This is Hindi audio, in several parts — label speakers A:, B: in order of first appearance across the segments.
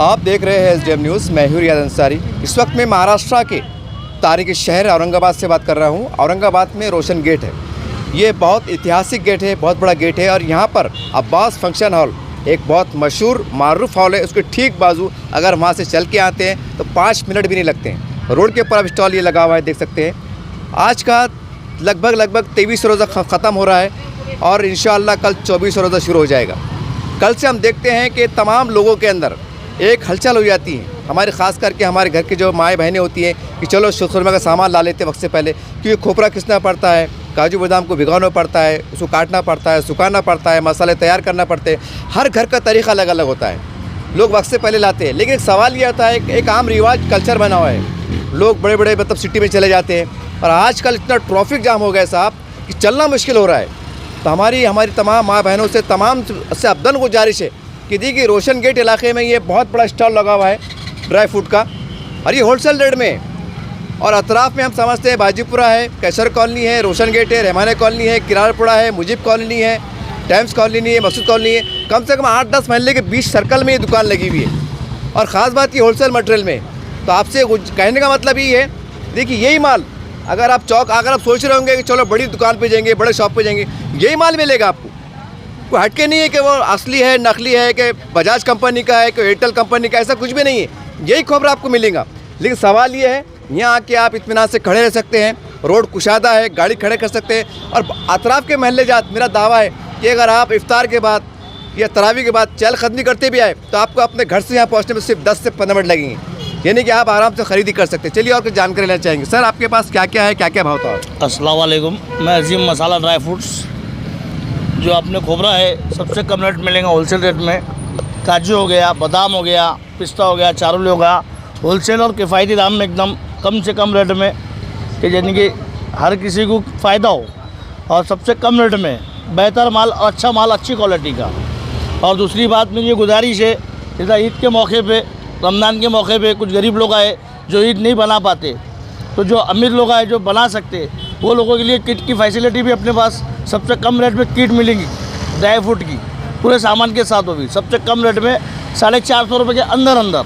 A: आप देख रहे हैं SDM न्यूज़। मैं हूं रियाज अंसारी। इस वक्त मैं महाराष्ट्र के तारीखी शहर औरंगाबाद से बात कर रहा हूं। औरंगाबाद में रोशन गेट है। ये बहुत ऐतिहासिक गेट है, बहुत बड़ा गेट है और यहाँ पर अब्बास फंक्शन हॉल एक बहुत मशहूर मारूफ हॉल है। उसके ठीक बाजू अगर वहाँ से चल के आते हैं तो 5 मिनट भी नहीं लगते हैं। रोड के ऊपर अब स्टॉल ये लगा हुआ है, देख सकते हैं। आज का लगभग 23 रोज़ा ख़त्म हो रहा है और इंशाअल्लाह कल 24 रोज़ा शुरू हो जाएगा। कल से हम देखते हैं कि तमाम लोगों के अंदर एक हलचल हो जाती है। हमारे ख़ास करके हमारे घर की जो माएँ बहनें होती हैं कि चलो शुरमा का सामान ला लेते वक्त से पहले, क्योंकि खोपरा किसना पड़ता है, काजू बादाम को भिगोना पड़ता है, उसको काटना पड़ता है, सुखाना पड़ता है, मसाले तैयार करना पड़ते हैं। हर घर का तरीक़ा अलग अलग होता है। लोग वक्त से पहले लाते हैं, लेकिन एक सवाल ये आता है कि एक आम रिवाज कल्चर बना हुआ है। लोग बड़े बड़े मतलब सिटी में चले जाते हैं और आजकल इतना ट्रैफिक जाम हो गया साहब कि चलना मुश्किल हो रहा है। तो हमारी तमाम माँ बहनों से से अब्दन गुजारिश है कि देखिए रोशन गेट इलाके में ये बहुत बड़ा स्टॉल लगा हुआ है ड्राई फ्रूट का, और ये होलसेल रेट में है। और अतराफ़ में हम समझते हैं बाजीपुरा है, कैसर कॉलोनी है, रोशन गेट है, रहमाने कॉलोनी है, किरारपुरा है, मुजीब कॉलोनी है, टाइम्स कॉलोनी है, मकसूद कॉलोनी है। कम से कम 8-10 महल्ले के 20 सर्कल में ये दुकान लगी हुई है और ख़ास बात ये होलसेल मटेरियल में। तो आपसे कहने का मतलब ये है, देखिए यही माल अगर आप सोच रहे होंगे कि चलो बड़ी दुकान पे जाएंगे, बड़े शॉप पे जाएंगे, यही माल मिलेगा आपको। कोई हटके नहीं है कि वो असली है, नकली है, कि बजाज कंपनी का है, कि एयरटेल कंपनी का, ऐसा कुछ भी नहीं है। यही खोपरा आपको मिलेगा। लेकिन सवाल ये है, यहाँ आके आप इत्मीनान से खड़े रह सकते हैं, रोड कुशादा है, गाड़ी खड़े कर सकते हैं। और अतराफ़ के महल्ले जात मेरा दावा है कि अगर आप इफ्तार के बाद या तरावी के बाद चहल क़दमी करते भी आए तो आपको अपने घर से यहाँ पहुँचने में सिर्फ 10 से 15 मिनट लगेंगे, यानी कि आप आराम से ख़रीदी कर सकते हैं। चलिए और कुछ जानकारी लेना चाहेंगे। सर आपके पास क्या क्या है, क्या क्या भाव था?
B: अस्सलाम वालेकुम, मैं अजीम मसाला ड्राई फ्रूट्स। जो आपने खोबरा है सबसे कम रेट मिलेगा होलसेल रेट में। काजू हो गया, बादाम हो गया, पिस्ता हो गया, चारुल हो गया, होलसेल और किफ़ायती दाम में एकदम कम से कम रेट में, कि यानी कि हर किसी को फ़ायदा हो और सबसे कम रेट में बेहतर माल, अच्छा माल, अच्छी क्वालिटी का। और दूसरी बात मेरी ये गुजारिश है, जैसा ईद के मौके पे, रमज़ान के मौके पे कुछ गरीब लोग आए जो ईद नहीं बना पाते, तो जो अमीर लोग आए जो बना सकते, वो लोगों के लिए किट की फैसिलिटी भी अपने पास सबसे कम रेट में किट मिलेगी ड्राई फ्रूट की, पूरे सामान के साथ होगी सबसे कम रेट में 450 रुपये के अंदर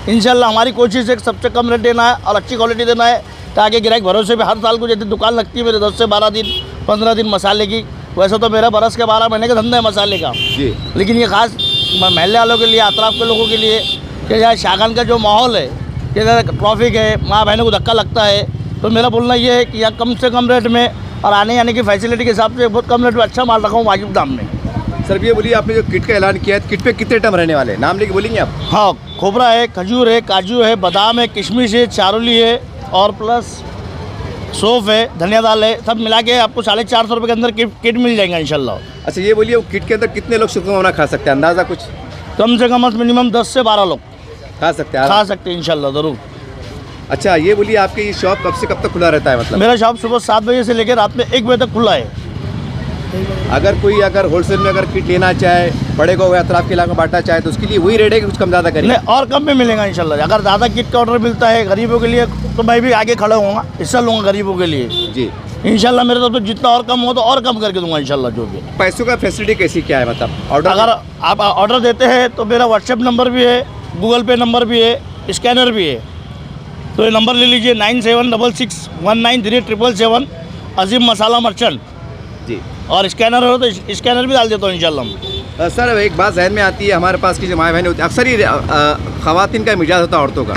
B: इंशाल्लाह। हमारी कोशिश है सबसे कम रेट देना है और अच्छी क्वालिटी देना है, ताकि ग्राहक भरोसे पे हर साल को जैसे दुकान लगती है मेरे 10 से 12 दिन 15 दिन मसाले की, वैसे तो मेरा बरस के 12 महीने का धंधा है मसाले का जी। लेकिन ये ख़ास महल्ले वालों के लिए, अतराफ़ के लोगों के लिए, कि यहाँ शागन का जो माहौल है, कि ट्रैफिक है, माँ बहनों को धक्का लगता है, तो मेरा बोलना ये है कि यहाँ कम से कम रेट में और आने जाने की फैसिलिटी के हिसाब से बहुत कम रेट में अच्छा माल रखा हूँ वाजिब दाम में।
A: सर ये बोलिए, आपने जो किट का ऐलान किया है, किट पे कितने आइटम रहने वाले हैं, नाम लेके बोलेंगे आप?
B: हाँ, खोबरा है, खजूर है, काजू है, बादाम है, किशमिश है, चारोली है और प्लस सौंफ है, धनिया दाल है, सब मिला के आपको 450 रुपये के अंदर किट मिल जाएगा इंशाल्लाह।
A: अच्छा ये बोलिए, वो किट के अंदर कितने लोग शुक्रवाना खा सकते हैं, अंदाज़ा कुछ?
B: कम से कम मिनिमम 10 से 12 लोग
A: खा सकते हैं
B: इंशाल्लाह ज़रूर।
A: अच्छा ये बोलिए, आपके ये शॉप कब से कब तक खुला रहता है? मतलब
B: मेरा शॉप सुबह 7 बजे से लेकर रात में 1 बजे तक खुला है।
A: अगर होलसेल में अगर किट लेना चाहे, बड़े को अतराफ़ के इलाके में बांटना चाहे, तो उसके लिए वही रेट है कि कुछ कम ज़्यादा करेंगे?
B: नहीं, और कम में मिलेगा इंशाल्लाह। अगर ज़्यादा किट का ऑर्डर मिलता है गरीबों के लिए तो मैं भी आगे खड़ा होऊंगा, हिस्सा लूँगा गरीबों के लिए
A: जी
B: इंशाल्लाह। मेरे तरफ तो जितना और कम हो तो और कम करके दूंगा इंशाल्लाह। जो भी
A: पैसों का फैसिलिटी कैसी क्या है, मतलब ऑर्डर
B: अगर आप ऑर्डर देते हैं तो मेरा व्हाट्सएप नंबर भी है, गूगल पे नंबर भी है, स्कैनर भी है। तो ये नंबर ले लीजिए 9766193777, अजीम मसाला मर्चेंट जी। और स्कैनर हो तो स्कैनर भी डाल देता हूँ इंशाल्लाह।
A: सर एक बात जहन में आती है, हमारे पास की जो माँ बहनें होती हैं, अक्सर ही ख़वातीन का मिजाज होता है औरतों का,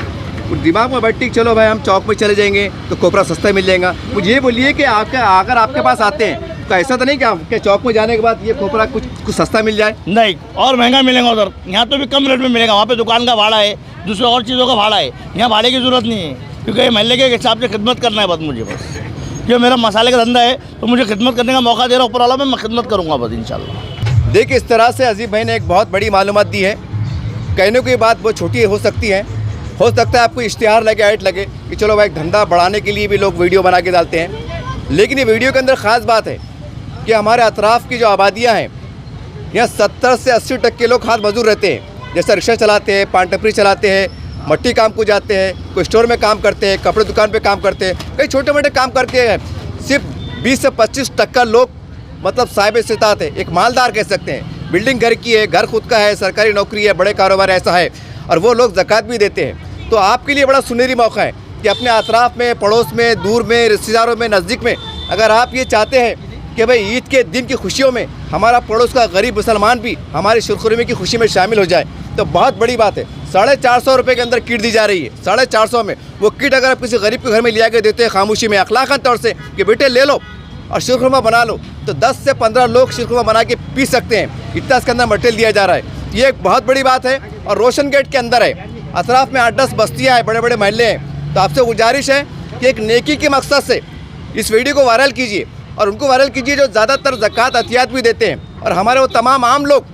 A: दिमाग में बैठती चलो भाई हम चौक में चले जाएंगे तो खोपरा सस्ता मिल जाएगा। मुझे ये बोलिए कि अगर आपके पास आते हैं तो ऐसा तो नहीं कि चौक में जाने के बाद ये खोपरा कुछ सस्ता मिल जाए? नहीं, और महंगा मिलेगा उधर। यहाँ तो भी कम रेट में मिलेगा। वहाँ पे दुकान का भाड़ा है, दूसरे और चीज़ों का भाड़ा है, यहाँ भाड़े की ज़रूरत नहीं है, क्योंकि ये महल्ले के हिसाब से खिदमत करना है बस मुझे। बस क्योंकि मेरा मसाले का धंधा है तो मुझे खिदमत करने का मौका दे रहा ऊपर वाला, मैं खिदमत करूँगा बस इंशाल्लाह। देखिए इस तरह से अजीम भाई ने एक बहुत बड़ी मालूमात दी है। कहने की बात बहुत छोटी हो सकती है, हो सकता है आपको इश्तिहार लगे, ऐड लगे कि चलो भाई धंधा बढ़ाने के लिए भी लोग वीडियो बना के डालते हैं, लेकिन ये वीडियो के अंदर ख़ास बात है कि हमारे अतराफ़ की जो आबादियाँ हैं, यहाँ 70 से 80% लोग खास मजदूर रहते हैं। जैसे रिक्शा चलाते हैं, पान टपरी चलाते हैं, मट्टी काम को जाते हैं, कोई स्टोर में काम करते हैं, कपड़े दुकान पे काम करते हैं, कई छोटे मोटे काम करते हैं। सिर्फ 20 से 25% लोग मतलब साहिब इस्तात है, एक मालदार कह सकते हैं। बिल्डिंग घर की है, घर खुद का है, सरकारी नौकरी है, बड़े कारोबार ऐसा है। और वो लोग ज़कात भी देते हैं। तो आपके लिए बड़ा सुनहरी मौका है कि अपने अतराफ़ में, पड़ोस में, दूर में, रिश्तेदारों में, नज़दीक में अगर आप ये चाहते हैं कि भाई ईद के दिन की खुशियों में हमारा पड़ोस का गरीब मुसलमान भी हमारी शुरखुरमी की खुशी में शामिल हो जाए, तो बहुत बड़ी बात है। 450 रुपये के अंदर किट दी जा रही है। 450 में वो किट अगर आप किसी गरीब के घर में लिया के देते हैं खामोशी में, अखलाकन तौर से कि बेटे ले लो और शीरखुरमा बना लो, तो 10 से 15 लोग शीरखुरमा बना के पी सकते हैं। इतना इसके अंदर मटेरियल दिया जा रहा है। ये एक बहुत बड़ी बात है। और रोशन गेट के अंदर है, अतराफ़ में 8-10 बस्तियाँ हैं, बड़े बड़े महल्ले हैं। तो आपसे गुजारिश है कि एक नेकी के मकसद से इस वीडियो को वायरल कीजिए और उनको वायरल कीजिए जो ज़्यादातर ज़कात अतियात भी देते हैं। और हमारे वो तमाम आम लोग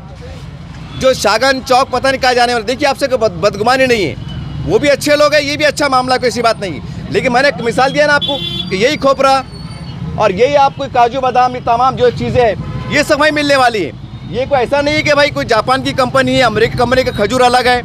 A: जो शागन चौक पता नहीं कहा जाने वाले, देखिए आपसे कोई बदगुमानी नहीं है, वो भी अच्छे लोग हैं, ये भी अच्छा मामला, कोई ऐसी बात नहीं है। लेकिन मैंने एक मिसाल दिया ना आपको कि यही खोपरा और यही आपको काजू बादाम, ये तमाम जो चीज़ें हैं ये सब वहीं मिलने वाली है। ये कोई ऐसा नहीं है कि भाई कोई जापान की कंपनी है, अमेरिकी कंपनी का खजूर अलग है,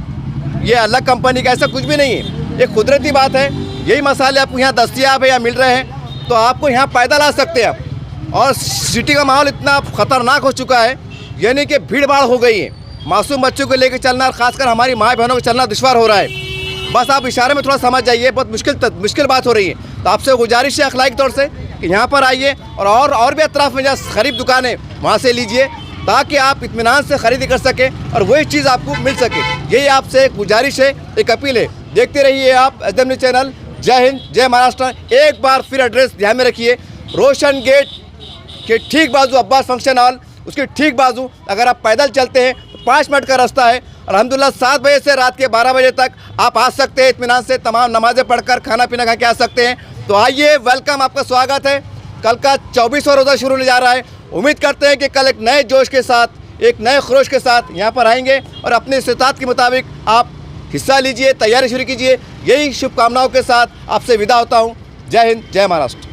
A: ये अलग कंपनी का, ऐसा कुछ भी नहीं है। ये कुदरती बात है। यही मसाले आपको यहाँ दस्तियाब है या मिल रहे हैं, तो आपको यहाँ पैदल आ सकते हैं। और सिटी का माहौल इतना ख़तरनाक हो चुका है, यानी कि भीड़ भाड़ हो गई है। मासूम बच्चों को लेकर चलना और ख़ासकर हमारी माँ बहनों को चलना दुश्वार हो रहा है। बस आप इशारे में थोड़ा समझ जाइए, बहुत मुश्किल बात हो रही है। तो आपसे गुजारिश है अखलाकी तौर से कि यहाँ पर आइए और भी अतराफ़ में जहाँ खरीब दुकानें वहाँ से लीजिए, ताकि आप इत्मीनान से ख़रीदी कर सकें और वही चीज़ आपको मिल सके। यही आपसे एक गुजारिश है, एक अपील है। देखते रहिए आप एसडीएम न्यूज़ चैनल। जय हिंद, जय महाराष्ट्र। एक बार फिर एड्रेस ध्यान में रखिए, रोशन गेट के ठीक बाजू अब्बास फंक्शन हॉल, उसके ठीक बाजू अगर आप पैदल चलते हैं 5 मिनट का रास्ता है। अल्हम्दुलिल्लाह 7 बजे से रात के 12 बजे तक आप आ सकते हैं इत्मीनान से, तमाम नमाज़ें पढ़कर खाना पीना खा के आ सकते हैं। तो आइए, वेलकम, आपका स्वागत है। कल का 24वां रोज़ा शुरू होने जा रहा है। उम्मीद करते हैं कि कल एक नए जोश के साथ, एक नए खरोश के साथ यहाँ पर आएंगे और अपने इस्तिताअत के मुताबिक आप हिस्सा लीजिए, तैयारी शुरू कीजिए। यही शुभकामनाओं के साथ आपसे विदा होता हूँ। जय हिंद, जय महाराष्ट्र।